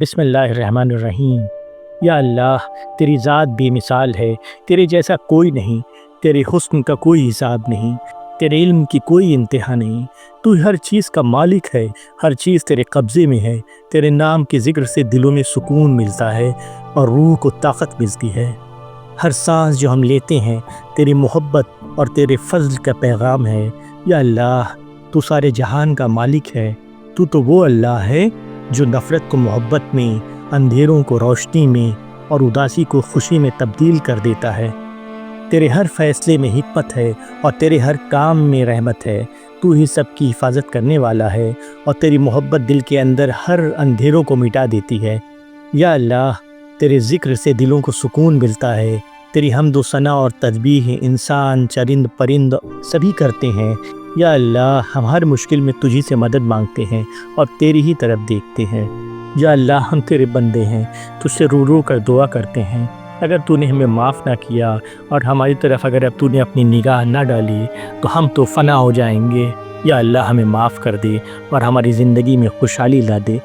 بسم اللہ الرحمن الرحیم۔ یا اللہ، تیری ذات بے مثال ہے، تیرے جیسا کوئی نہیں، تیرے حسن کا کوئی حساب نہیں، تیرے علم کی کوئی انتہا نہیں۔ تو ہر چیز کا مالک ہے، ہر چیز تیرے قبضے میں ہے۔ تیرے نام کے ذکر سے دلوں میں سکون ملتا ہے اور روح کو طاقت ملتی ہے۔ ہر سانس جو ہم لیتے ہیں تیری محبت اور تیرے فضل کا پیغام ہے۔ یا اللہ، تو سارے جہان کا مالک ہے۔ تو وہ اللہ ہے جو نفرت کو محبت میں، اندھیروں کو روشنی میں اور اداسی کو خوشی میں تبدیل کر دیتا ہے۔ تیرے ہر فیصلے میں حکمت ہے اور تیرے ہر کام میں رحمت ہے۔ تو ہی سب کی حفاظت کرنے والا ہے اور تیری محبت دل کے اندر ہر اندھیروں کو مٹا دیتی ہے۔ یا اللہ، تیرے ذکر سے دلوں کو سکون ملتا ہے۔ تیری حمد و ثنا اور تسبیح انسان، چرند، پرند سبھی کرتے ہیں۔ یا اللہ، ہم ہر مشکل میں تجھی سے مدد مانگتے ہیں اور تیری ہی طرف دیکھتے ہیں۔ یا اللہ، ہم تیرے بندے ہیں، تجھ سے رو رو کر دعا کرتے ہیں۔ اگر تو نے ہمیں معاف نہ کیا اور ہماری طرف اگر اب تو نے اپنی نگاہ نہ ڈالی تو ہم تو فنا ہو جائیں گے۔ یا اللہ، ہمیں معاف کر دے اور ہماری زندگی میں خوشحالی لا دے۔